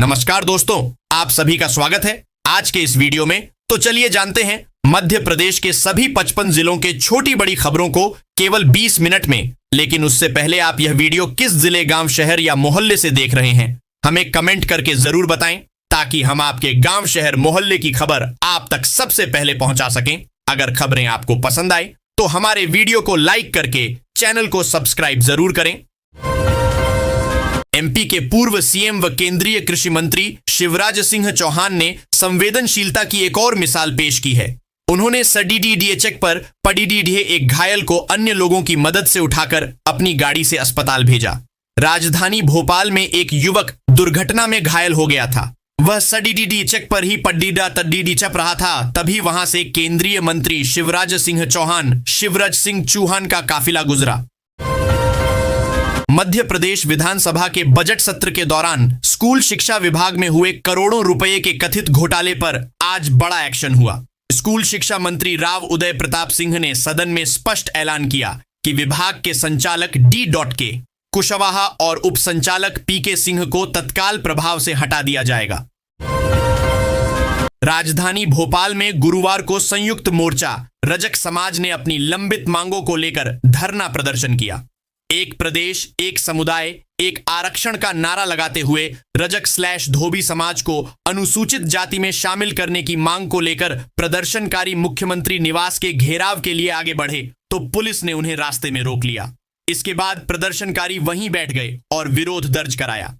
नमस्कार दोस्तों, आप सभी का स्वागत है आज के इस वीडियो में। तो चलिए जानते हैं मध्य प्रदेश के सभी 55 जिलों के छोटी बड़ी खबरों को केवल 20 मिनट में। लेकिन उससे पहले आप यह वीडियो किस जिले, गांव, शहर या मोहल्ले से देख रहे हैं, हमें कमेंट करके जरूर बताएं, ताकि हम आपके गांव, शहर, मोहल्ले की खबर आप तक सबसे पहले पहुंचा सकें। अगर खबरें आपको पसंद आए तो हमारे वीडियो को लाइक करके चैनल को सब्सक्राइब जरूर करें। एमपी के पूर्व सीएम व केंद्रीय कृषि मंत्री शिवराज सिंह चौहान ने संवेदनशीलता की एक और मिसाल पेश की है। उन्होंने सडीडीडीए चेक पर पडीडीडीए एक घायल को अन्य लोगों की मदद से उठाकर अपनी गाड़ी से अस्पताल भेजा। राजधानी भोपाल में एक युवक दुर्घटना में घायल हो गया था। वह सडीडीडीए चेक पर ही पड्डीडा तड्डीडी चप रहा था, तभी वहां से केंद्रीय मंत्री शिवराज सिंह चौहान, शिवराज सिंह चौहान का काफिला गुजरा। मध्य प्रदेश विधानसभा के बजट सत्र के दौरान स्कूल शिक्षा विभाग में हुए करोड़ों रुपए के कथित घोटाले पर आज बड़ा एक्शन हुआ। स्कूल शिक्षा मंत्री राव उदय प्रताप सिंह ने सदन में स्पष्ट ऐलान किया कि विभाग के संचालक D.K. कुशवाहा और उप संचालक PK सिंह को तत्काल प्रभाव से हटा दिया जाएगा। राजधानी भोपाल में गुरुवार को संयुक्त मोर्चा रजक समाज ने अपनी लंबित मांगों को लेकर धरना प्रदर्शन किया। एक प्रदेश, एक समुदाय, एक आरक्षण का नारा लगाते हुए रजक/धोबी समाज को अनुसूचित जाति में शामिल करने की मांग को लेकर प्रदर्शनकारी मुख्यमंत्री निवास के घेराव के लिए आगे बढ़े तो पुलिस ने उन्हें रास्ते में रोक लिया। इसके बाद प्रदर्शनकारी वहीं बैठ गए और विरोध दर्ज कराया।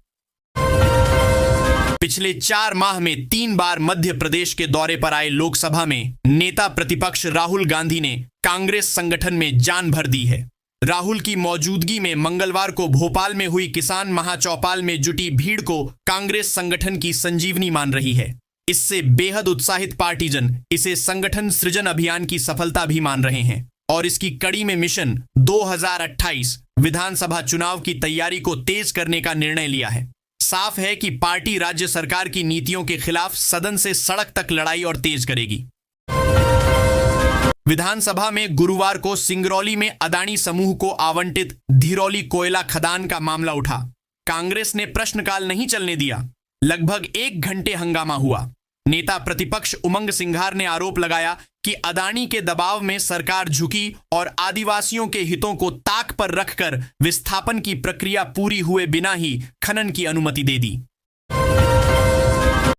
पिछले 4 माह में 3 बार मध्य प्रदेश के दौरे पर आए लोकसभा में नेता प्रतिपक्ष राहुल गांधी ने कांग्रेस संगठन में जान भर दी है। राहुल की मौजूदगी में मंगलवार को भोपाल में हुई किसान महाचौपाल में जुटी भीड़ को कांग्रेस संगठन की संजीवनी मान रही है। इससे बेहद उत्साहित पार्टीजन इसे संगठन सृजन अभियान की सफलता भी मान रहे हैं और इसकी कड़ी में मिशन 2028 विधानसभा चुनाव की तैयारी को तेज करने का निर्णय लिया है। साफ है कि पार्टी राज्य सरकार की नीतियों के खिलाफ सदन से सड़क तक लड़ाई और तेज करेगी। विधानसभा में गुरुवार को सिंगरौली में अदानी समूह को आवंटित धिरौली कोयला खदान का मामला उठा। कांग्रेस ने प्रश्नकाल नहीं चलने दिया। लगभग 1 घंटे हंगामा हुआ। नेता प्रतिपक्ष उमंग सिंघार ने आरोप लगाया कि अदानी के दबाव में सरकार झुकी और आदिवासियों के हितों को ताक पर रखकर विस्थापन की प्रक्रिया पूरी हुए बिना ही खनन की अनुमति दे दी।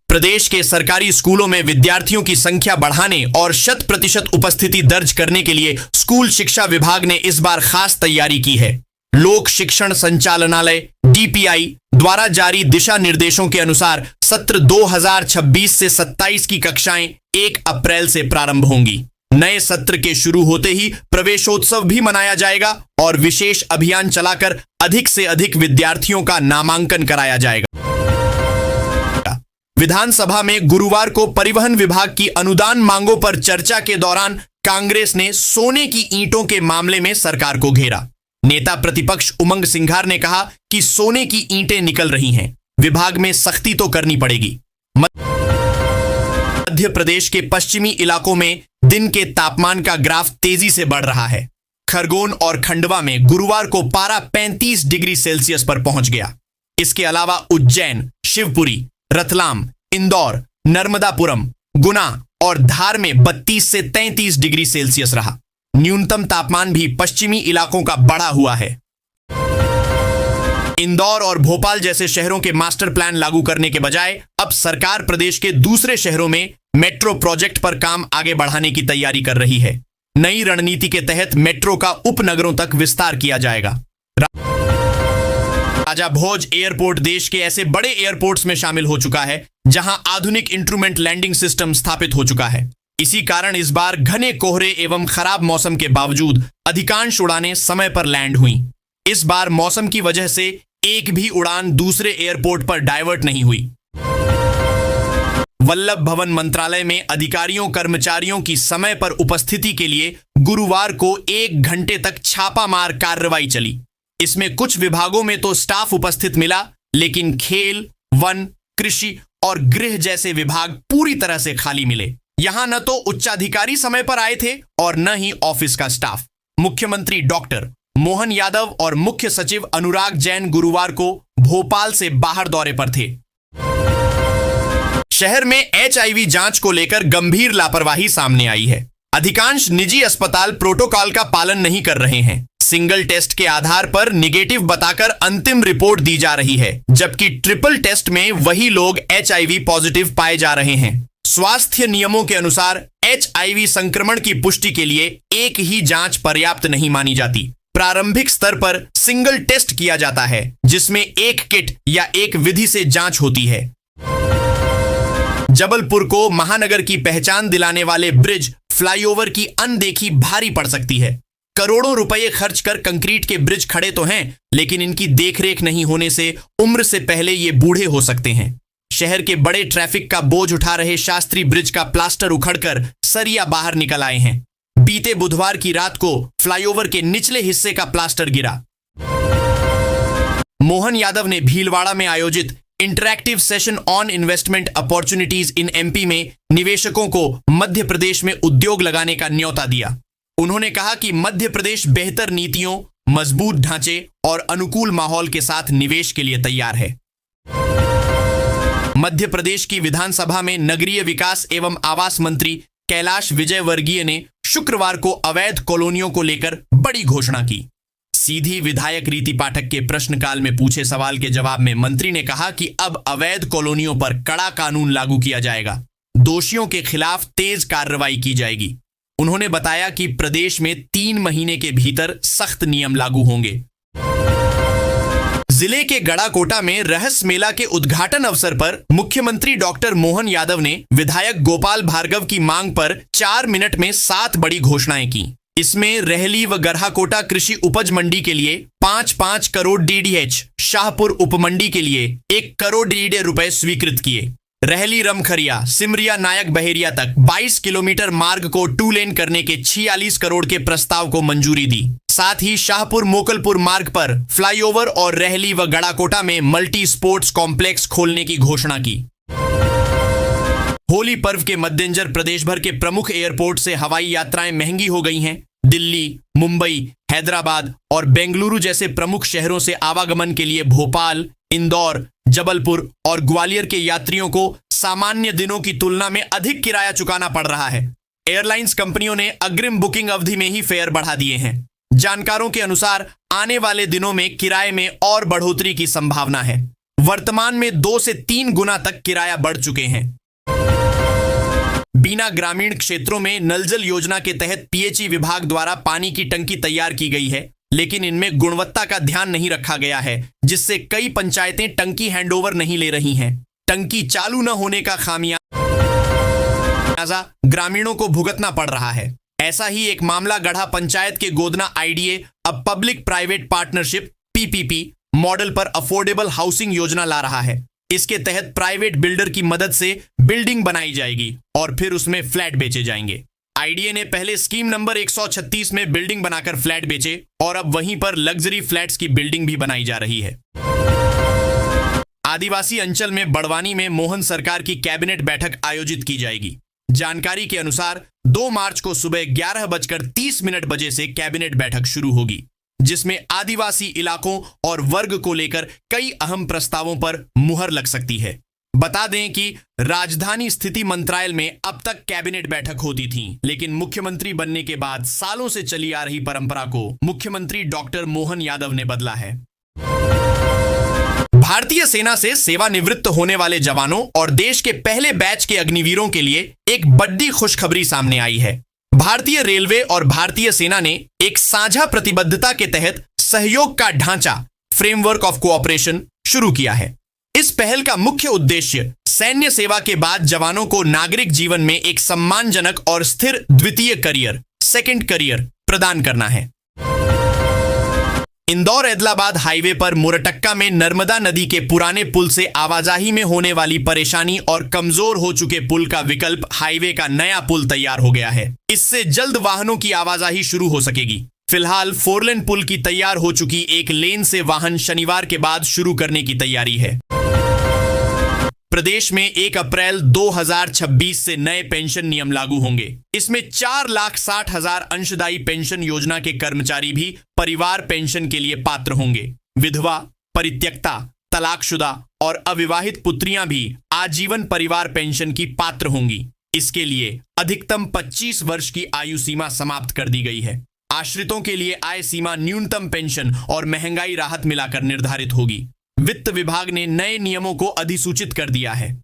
प्रदेश के सरकारी स्कूलों में विद्यार्थियों की संख्या बढ़ाने और 100% उपस्थिति दर्ज करने के लिए स्कूल शिक्षा विभाग ने इस बार खास तैयारी की है। लोक शिक्षण संचालनालय DPI द्वारा जारी दिशा निर्देशों के अनुसार सत्र 2026 से 27 की कक्षाएं 1 अप्रैल से प्रारंभ होंगी। नए सत्र के शुरू होते ही प्रवेशोत्सव भी मनाया जाएगा और विशेष अभियान चलाकर अधिक से अधिक विद्यार्थियों का नामांकन कराया जाएगा। विधानसभा में गुरुवार को परिवहन विभाग की अनुदान मांगों पर चर्चा के दौरान कांग्रेस ने सोने की ईंटों के मामले में सरकार को घेरा। नेता प्रतिपक्ष उमंग सिंघार ने कहा कि सोने की ईंटें निकल रही हैं, विभाग में सख्ती तो करनी पड़ेगी। मध्य प्रदेश के पश्चिमी इलाकों में दिन के तापमान का ग्राफ तेजी से बढ़ रहा है। खरगोन और खंडवा में गुरुवार को पारा 35 डिग्री सेल्सियस पर पहुंच गया। इसके अलावा उज्जैन, शिवपुरी, रतलाम, इंदौर, नर्मदापुरम, गुना और धार में 32 से 33 डिग्री सेल्सियस रहा। न्यूनतम तापमान भी पश्चिमी इलाकों का बढ़ा हुआ है। इंदौर और भोपाल जैसे शहरों के मास्टर प्लान लागू करने के बजाय अब सरकार प्रदेश के दूसरे शहरों में मेट्रो प्रोजेक्ट पर काम आगे बढ़ाने की तैयारी कर रही है। नई रणनीति के तहत मेट्रो का उपनगरों तक विस्तार किया जाएगा। राजा भोज एयरपोर्ट देश के ऐसे बड़े एयरपोर्ट्स में शामिल हो चुका है जहां आधुनिक इंस्ट्रूमेंट लैंडिंग सिस्टम स्थापित हो चुका है। इसी कारण इस बार घने कोहरे एवं खराब मौसम के बावजूद अधिकांश उड़ानें समय पर लैंड हुई। इस बार मौसम की वजह से एक भी उड़ान दूसरे एयरपोर्ट पर डाइवर्ट नहीं हुई। वल्लभ भवन मंत्रालय में अधिकारियों कर्मचारियों की समय पर उपस्थिति के लिए गुरुवार को 1 घंटे तक छापामार कार्रवाई चली। इसमें कुछ विभागों में तो स्टाफ उपस्थित मिला, लेकिन खेल, वन, कृषि और गृह जैसे विभाग पूरी तरह से खाली मिले। यहां न तो उच्चाधिकारी समय पर आए थे और न ही ऑफिस का स्टाफ। मुख्यमंत्री डॉक्टर मोहन यादव और मुख्य सचिव अनुराग जैन गुरुवार को भोपाल से बाहर दौरे पर थे। शहर में HIV जांच को लेकर गंभीर लापरवाही सामने आई है। अधिकांश निजी अस्पताल प्रोटोकॉल का पालन नहीं कर रहे हैं। सिंगल टेस्ट के आधार पर निगेटिव बताकर अंतिम रिपोर्ट दी जा रही है, जबकि ट्रिपल टेस्ट में वही लोग HIV पॉजिटिव पाए जा रहे हैं। स्वास्थ्य नियमों के अनुसार HIV संक्रमण की पुष्टि के लिए एक ही जांच पर्याप्त नहीं मानी जाती। प्रारंभिक स्तर पर सिंगल टेस्ट किया जाता है, जिसमें एक किट या एक विधि से जांच होती है। जबलपुर को महानगर की पहचान दिलाने वाले ब्रिज फ्लाईओवर की अनदेखी भारी पड़ सकती है। करोड़ों रुपए खर्च कर कंक्रीट के ब्रिज खड़े तो हैं, लेकिन इनकी देखरेख नहीं होने से उम्र से पहले ये बूढ़े हो सकते हैं। शहर के बड़े ट्रैफिक का बोझ उठा रहे शास्त्री ब्रिज का प्लास्टर उखड़कर सरिया बाहर निकल आए हैं। बीते बुधवार की रात को फ्लाईओवर के निचले हिस्से का प्लास्टर गिरा। मोहन यादव ने भीलवाड़ा में आयोजित interactive session on investment opportunities in MP में निवेशकों को मध्य प्रदेश में उद्योग लगाने का न्योता दिया। उन्होंने कहा कि मध्य प्रदेश बेहतर नीतियों, मजबूत ढांचे और अनुकूल माहौल के साथ निवेश के लिए तैयार है। मध्य प्रदेश की विधानसभा में नगरीय विकास एवं आवास मंत्री कैलाश विजयवर्गीय ने शुक्रवार को अवैध कॉलोनियों को लेकर बड़ी घोषणा की। सीधी विधायक रीति पाठक के प्रश्नकाल में पूछे सवाल के जवाब में मंत्री ने कहा कि अब अवैध कॉलोनियों पर कड़ा कानून लागू किया जाएगा। दोषियों के खिलाफ तेज कार्रवाई की जाएगी। उन्होंने बताया कि प्रदेश में 3 महीने के भीतर सख्त नियम लागू होंगे। जिले के गड़ाकोटा में रहस्य मेला के उद्घाटन अवसर पर मुख्यमंत्री डॉक्टर मोहन यादव ने विधायक गोपाल भार्गव की मांग पर 4 मिनट में 7 बड़ी घोषणाएं की। इसमें रहली व गरहाकोटा कृषि उपज मंडी के लिए 5-5 करोड़ DDH, शाहपुर उपमंडी के लिए 1 करोड़ DD रुपए स्वीकृत किए। रहली रमखरिया सिमरिया नायक बहेरिया तक 22 किलोमीटर मार्ग को 2 लेन करने के 46 करोड़ के प्रस्ताव को मंजूरी दी। साथ ही शाहपुर मोकलपुर मार्ग पर फ्लाईओवर और रहली व गड़ाकोटा में मल्टी स्पोर्ट्स कॉम्प्लेक्स खोलने की घोषणा की। होली पर्व के मद्देनजर प्रदेश भर के प्रमुख एयरपोर्ट से हवाई यात्राएं महंगी हो गई हैं। दिल्ली, मुंबई, हैदराबाद और बेंगलुरु जैसे प्रमुख शहरों से आवागमन के लिए भोपाल, इंदौर, जबलपुर और ग्वालियर के यात्रियों को सामान्य दिनों की तुलना में अधिक किराया चुकाना पड़ रहा है। एयरलाइंस कंपनियों ने अग्रिम बुकिंग अवधि में ही फेयर बढ़ा दिए हैं। जानकारों के अनुसार आने वाले दिनों में किराए में और बढ़ोतरी की संभावना है। वर्तमान में 2 से 3 गुना तक किराया बढ़ चुके हैं। बीना ग्रामीण क्षेत्रों में नल जल योजना के तहत PHE विभाग द्वारा पानी की टंकी तैयार की गई है, लेकिन इनमें गुणवत्ता का ध्यान नहीं रखा गया है, जिससे कई पंचायतें टंकी हैंडओवर नहीं ले रही हैं। टंकी चालू न होने का खामियाजा ग्रामीणों को भुगतना पड़ रहा है। ऐसा ही एक मामला गढ़ा पंचायत के गोदना IDA अब public private partnership PPP model पर अफोर्डेबल हाउसिंग योजना ला रहा है। इसके तहत प्राइवेट बिल्डर की मदद से बिल्डिंग बनाई जाएगी और फिर उसमें फ्लैट बेचे जाएंगे। IDA ने पहले स्कीम नंबर 136 में बिल्डिंग बनाकर फ्लैट बेचे और अब वहीं पर लग्जरी फ्लैट्स की बिल्डिंग भी बनाई जा रही है। आदिवासी अंचल में बड़वानी में मोहन सरकार की कैबिनेट बैठक आयोजित की जाएगी। जानकारी के अनुसार 2 मार्च को सुबह 11:30 बजे से कैबिनेट बैठक शुरू होगी, जिसमें आदिवासी इलाकों और वर्ग को लेकर कई अहम प्रस्तावों पर मुहर लग सकती है। बता दें कि राजधानी स्थिति मंत्रालय में अब तक कैबिनेट बैठक होती थी, लेकिन मुख्यमंत्री बनने के बाद सालों से चली आ रही परंपरा को मुख्यमंत्री डॉक्टर मोहन यादव ने बदला है। भारतीय सेना से सेवानिवृत्त होने वाले जवानों और देश के पहले बैच के अग्निवीरों के लिए एक बड़ी खुशखबरी सामने आई है। भारतीय रेलवे और भारतीय सेना ने एक साझा प्रतिबद्धता के तहत सहयोग का ढांचा फ्रेमवर्क ऑफ कोऑपरेशन शुरू किया है। इस पहल का मुख्य उद्देश्य सैन्य सेवा के बाद जवानों को नागरिक जीवन में एक सम्मानजनक और स्थिर द्वितीय करियर, सेकंड करियर प्रदान करना है। इंदौर एदलाबाद हाईवे पर मुरटक्का में नर्मदा नदी के पुराने पुल से आवाजाही में होने वाली परेशानी और कमजोर हो चुके पुल का विकल्प हाईवे का नया पुल तैयार हो गया है। इससे जल्द वाहनों की आवाजाही शुरू हो सकेगी। फिलहाल 4 लेन पुल की तैयार हो चुकी एक लेन से वाहन शनिवार के बाद शुरू करने की तैयारी है। प्रदेश में 1 अप्रैल 2026 से नए पेंशन नियम लागू होंगे। इसमें 4,60,000 अंशदायी पेंशन योजना के कर्मचारी भी परिवार पेंशन के लिए पात्र होंगे। विधवा, परित्यक्ता, तलाकशुदा और अविवाहित पुत्रियां भी आज आजीवन परिवार पेंशन की पात्र होंगी। इसके लिए अधिकतम 25 वर्ष की आयु सीमा समाप्त कर दी गई है। आश्रितों के लिए आय सीमा न्यूनतम पेंशन और महंगाई राहत मिलाकर निर्धारित होगी। वित्त विभाग ने नए नियमों को अधिसूचित कर दिया है।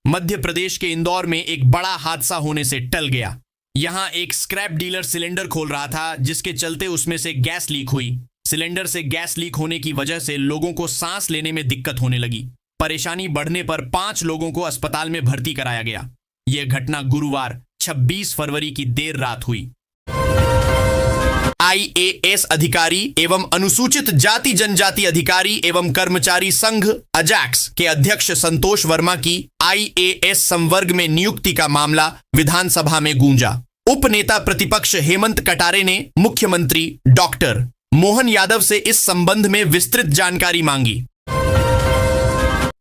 मध्य प्रदेश के इंदौर में एक बड़ा हादसा होने से टल गया। यहां एक स्क्रैप डीलर सिलेंडर खोल रहा था, जिसके चलते उसमें से गैस लीक हुई। सिलेंडर से गैस लीक होने की वजह से लोगों को सांस लेने में दिक्कत होने लगी। परेशानी बढ़ने पर 5 लोगों को अस्पताल में भर्ती कराया गया। यह घटना गुरुवार 26 फरवरी की देर रात हुई। IAS अधिकारी एवं अनुसूचित जाति जनजाति अधिकारी एवं कर्मचारी संघ अजैक्स के अध्यक्ष संतोष वर्मा की IAS संवर्ग में नियुक्ति का मामला विधानसभा में गूंजा। उप नेता प्रतिपक्ष हेमंत कटारे ने मुख्यमंत्री डॉक्टर मोहन यादव से इस संबंध में विस्तृत जानकारी मांगी।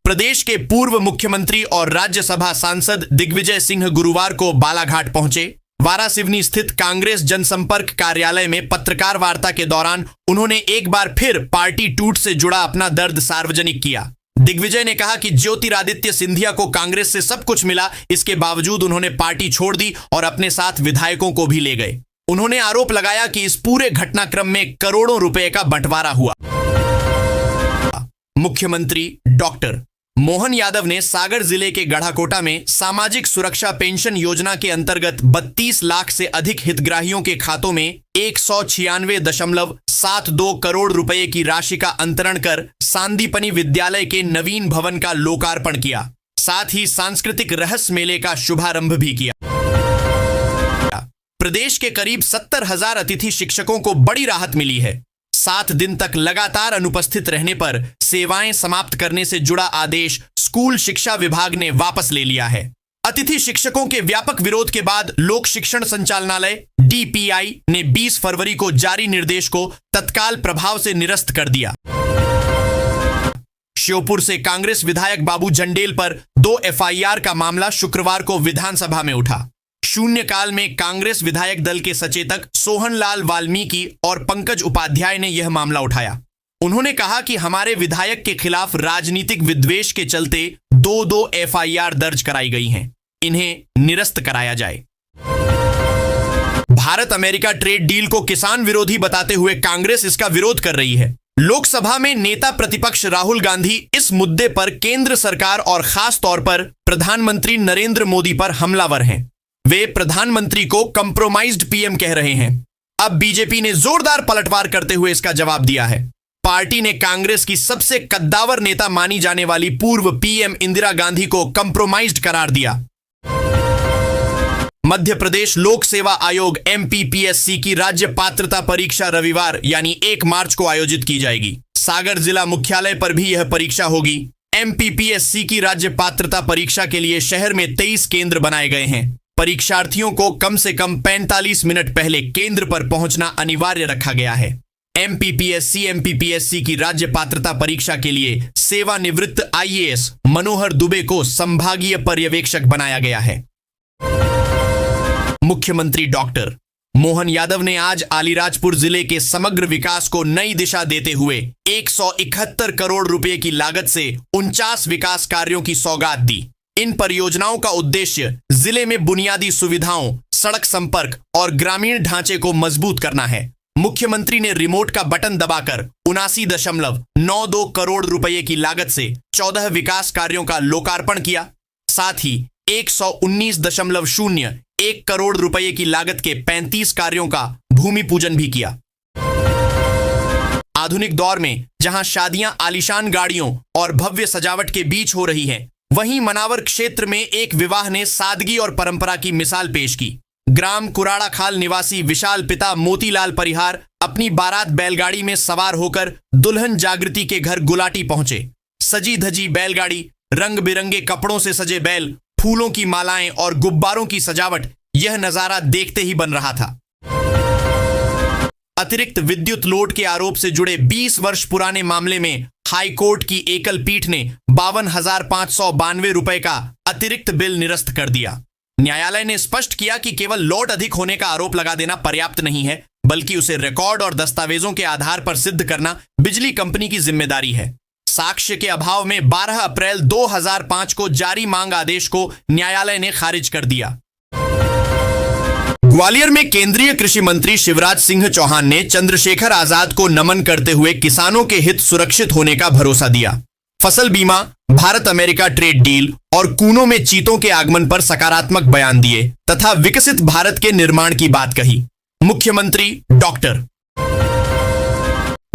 प्रदेश के पूर्व मुख्यमंत्री और राज्यसभा सांसद दिग्विजय सिंह गुरुवार को बालाघाट पहुंचे। वारासिवनी स्थित कांग्रेस जनसंपर्क कार्यालय में पत्रकार वार्ता के दौरान उन्होंने एक बार फिर पार्टी टूट से जुड़ा अपना दर्द सार्वजनिक किया। दिग्विजय ने कहा कि ज्योतिरादित्य सिंधिया को कांग्रेस से सब कुछ मिला, इसके बावजूद उन्होंने पार्टी छोड़ दी और अपने साथ विधायकों को भी ले गए। उन्होंने आरोप लगाया कि इस पूरे घटनाक्रम में करोड़ों रुपए का बंटवारा हुआ। मुख्यमंत्री डॉक्टर मोहन यादव ने सागर जिले के गढ़ाकोटा में सामाजिक सुरक्षा पेंशन योजना के अंतर्गत 32 लाख से अधिक हितग्राहियों के खातों में 196.72 करोड़ रुपए की राशि का अंतरण कर सांदीपनी विद्यालय के नवीन भवन का लोकार्पण किया। साथ ही सांस्कृतिक रहस्य मेले का शुभारंभ भी किया। प्रदेश के करीब 70,000 अतिथि शिक्षकों को बड़ी राहत मिली है। 7 दिन तक लगातार अनुपस्थित रहने पर सेवाएं समाप्त करने से जुड़ा आदेश स्कूल शिक्षा विभाग ने वापस ले लिया है। अतिथि शिक्षकों के व्यापक विरोध के बाद लोक शिक्षण संचालनालय DPI ने 20 फरवरी को जारी निर्देश को तत्काल प्रभाव से निरस्त कर दिया। श्योपुर से कांग्रेस विधायक बाबू जंडेल पर 2 FIR का मामला शुक्रवार को विधानसभा में उठा। शून्यकाल में कांग्रेस विधायक दल के सचेतक सोहनलाल वाल्मीकि और पंकज उपाध्याय ने यह मामला उठाया। उन्होंने कहा कि हमारे विधायक के खिलाफ राजनीतिक विद्वेष के चलते 2 FIR दर्ज कराई गई हैं। इन्हें निरस्त कराया जाए। भारत अमेरिका ट्रेड डील को किसान विरोधी बताते हुए कांग्रेस इसका विरोध कर रही है। लोकसभा में नेता प्रतिपक्ष राहुल गांधी इस मुद्दे पर केंद्र सरकार और खास तौर पर प्रधानमंत्री नरेंद्र मोदी पर हमलावर हैं। वे प्रधानमंत्री को कंप्रोमाइज्ड PM कह रहे हैं। अब बीजेपी ने जोरदार पलटवार करते हुए इसका जवाब दिया है। पार्टी ने कांग्रेस की सबसे कद्दावर नेता मानी जाने वाली पूर्व PM इंदिरा गांधी को कंप्रोमाइज्ड करार दिया। मध्य प्रदेश लोक सेवा आयोग MPPSC की राज्य पात्रता परीक्षा रविवार यानी 1 मार्च को आयोजित की जाएगी। सागर जिला मुख्यालय पर भी यह परीक्षा होगी। MPPSC की राज्य पात्रता परीक्षा के लिए शहर में 23 केंद्र बनाए गए हैं। परीक्षार्थियों को कम से कम 45 मिनट पहले केंद्र पर पहुंचना अनिवार्य रखा गया है। MPPSC की राज्य पात्रता परीक्षा के लिए सेवानिवृत्त IAS मनोहर दुबे को संभागीय पर्यवेक्षक बनाया गया है। मुख्यमंत्री डॉक्टर मोहन यादव ने आज अलीराजपुर जिले के समग्र विकास को नई दिशा देते हुए 171 करोड़ रुपए की लागत से 49 विकास कार्यों की सौगात दी। इन परियोजनाओं का उद्देश्य जिले में बुनियादी सुविधाओं, सड़क संपर्क और ग्रामीण ढांचे को मजबूत करना है। मुख्यमंत्री ने रिमोट का बटन दबाकर 79.92 करोड़ रुपए की लागत से 14 विकास कार्यों का लोकार्पण किया। साथ ही 119.01 करोड़ रुपए की लागत के 35 कार्यों का भूमि पूजन भी किया। आधुनिक दौर में जहां शादियां आलीशान गाड़ियों और भव्य सजावट के बीच हो रही हैं, वहीं मनावर क्षेत्र में एक विवाह ने सादगी और परंपरा की मिसाल पेश की। ग्राम कुराड़ा खाल निवासी विशाल पिता मोतीलाल परिहार अपनी बारात बैलगाड़ी में सवार होकर दुल्हन जागृति के घर गुलाटी पहुंचे। सजी धजी बैलगाड़ी, रंग बिरंगे कपड़ों से सजे बैल, फूलों की मालाएं और गुब्बारों की सजावट, यह नजारा देखते ही बन रहा था। अतिरिक्त विद्युत लोड के आरोप से जुड़े 20 वर्ष पुराने मामले में हाई कोर्ट की एकल पीठ ने 52,592 रुपए का अतिरिक्त बिल निरस्त कर दिया। न्यायालय ने स्पष्ट किया कि केवल लोड अधिक होने का आरोप लगा देना पर्याप्त नहीं है, बल्कि उसे रिकॉर्ड और दस्तावेजों के आधार पर सिद्ध करना बिजली कंपनी की जिम्मेदारी है। साक्ष्य के अभाव में 12 अप्रैल 2005 को जारी मांग आदेश को न्यायालय ने खारिज कर दिया। ग्वालियर में केंद्रीय कृषि मंत्री शिवराज सिंह चौहान ने चंद्रशेखर आजाद को नमन करते हुए किसानों के हित सुरक्षित होने का भरोसा दिया। फसल बीमा, भारत अमेरिका ट्रेड डील और कूनों में चीतों के आगमन पर सकारात्मक बयान दिए तथा विकसित भारत के निर्माण की बात कही। मुख्यमंत्री डॉक्टर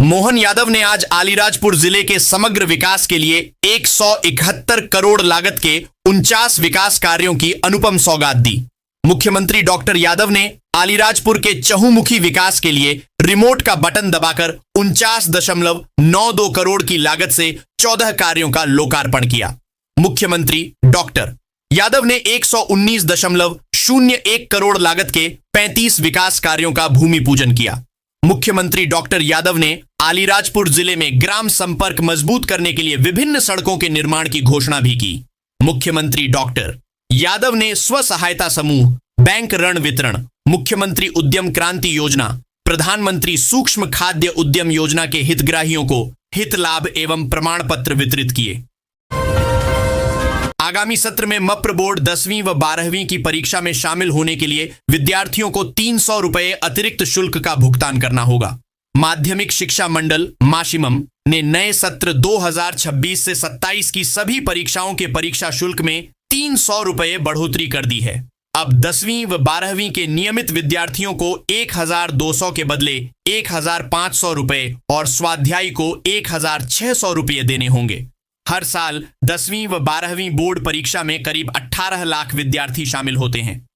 मोहन यादव ने आज आलीराजपुर जिले के समग्र विकास के लिए 171 करोड़ लागत के 49 विकास कार्यों की अनुपम सौगात दी। मुख्यमंत्री डॉक्टर यादव ने आलीराजपुर के चहुमुखी विकास के लिए रिमोट का बटन दबाकर 49.92 करोड़ की लागत से 14 कार्यों का लोकार्पण किया। मुख्यमंत्री डॉक्टर यादव ने 119.01 करोड़ लागत के 35 विकास कार्यों का भूमि पूजन किया। मुख्यमंत्री डॉक्टर यादव ने आलीराजपुर जिले में ग्राम संपर्क मजबूत करने के लिए विभिन्न सड़कों के निर्माण की घोषणा भी की। मुख्यमंत्री डॉक्टर यादव ने स्व सहायता समूह, बैंक ऋण वितरण, मुख्यमंत्री उद्यम क्रांति योजना, प्रधानमंत्री सूक्ष्म खाद्य उद्यम योजना के हितग्राहियों को हित लाभ एवं प्रमाण पत्र वितरित किए। आगामी सत्र में मप्र बोर्ड 10वीं व 12वीं की परीक्षा में शामिल होने के लिए विद्यार्थियों को 300 रुपए अतिरिक्त शुल्क का भुगतान करना होगा। माध्यमिक शिक्षा मंडल माशिमम ने नए सत्र 2026 से 27 की सभी परीक्षाओं के परीक्षा शुल्क में 300 रुपए बढ़ोतरी कर दी है। अब 10वीं व 12वीं के नियमित विद्यार्थियों को 1200 के बदले 1500 रुपए और स्वाध्यायी को 1600 रुपए देने होंगे। हर साल 10वीं व 12वीं बोर्ड परीक्षा में करीब 18 लाख विद्यार्थी शामिल होते हैं।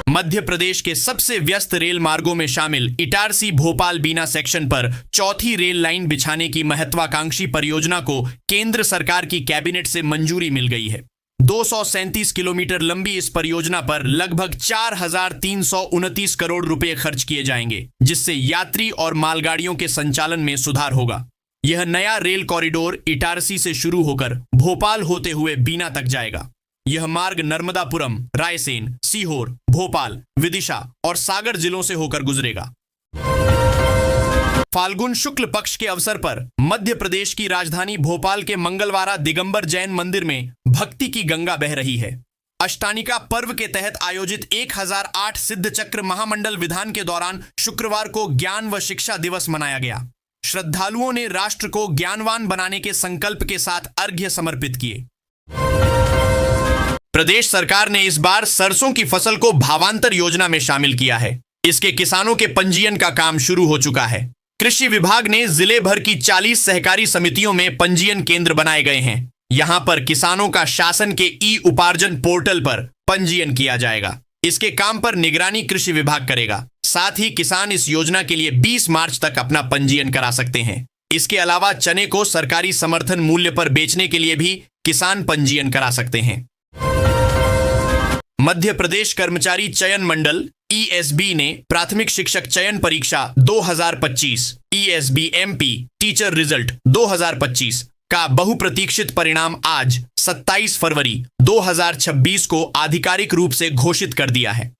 मध्य प्रदेश के सबसे व्यस्त रेल मार्गों में शामिल इटारसी भोपाल बीना सेक्शन पर चौथी रेल लाइन बिछाने की महत्वाकांक्षी परियोजना को केंद्र सरकार की कैबिनेट से मंजूरी मिल गई है। 237 किलोमीटर लंबी इस परियोजना पर लगभग 4,329 करोड़ रुपए खर्च किए जाएंगे, जिससे यात्री और मालगाड़ियों के संचालन में सुधार होगा। यह नया रेल कॉरिडोर इटारसी से शुरू होकर भोपाल होते हुए बीना तक जाएगा। यह मार्ग नर्मदापुरम, रायसेन, सीहोर, भोपाल, विदिशा और सागर जिलों से होकर गुजरेगा। फाल्गुन शुक्ल पक्ष के अवसर पर मध्य प्रदेश की राजधानी भोपाल के मंगलवारा दिगंबर जैन मंदिर में भक्ति की गंगा बह रही है। अष्टानिका पर्व के तहत आयोजित 1008 सिद्ध चक्र महामंडल विधान के दौरान शुक्रवार को ज्ञान व शिक्षा दिवस मनाया गया। श्रद्धालुओं ने राष्ट्र को ज्ञानवान बनाने के संकल्प के साथ अर्घ्य समर्पित किए। प्रदेश सरकार ने इस बार सरसों की फसल को भावांतर योजना में शामिल किया है। इसके किसानों के पंजीयन का काम शुरू हो चुका है। कृषि विभाग ने जिले भर की 40 सहकारी समितियों में पंजीयन केंद्र बनाए गए हैं। यहां पर किसानों का शासन के ई उपार्जन पोर्टल पर पंजीयन किया जाएगा। इसके काम पर निगरानी कृषि विभाग करेगा। साथ ही किसान इस योजना के लिए 20 मार्च तक अपना पंजीयन करा सकते हैं। इसके अलावा चने को सरकारी समर्थन मूल्य पर बेचने के लिए भी किसान पंजीयन करा सकते हैं। मध्य प्रदेश कर्मचारी चयन मंडल ESB ने प्राथमिक शिक्षक चयन परीक्षा 2025 ESBMP टीचर रिजल्ट 2025 का बहुप्रतीक्षित परिणाम आज 27 फरवरी 2026 को आधिकारिक रूप से घोषित कर दिया है।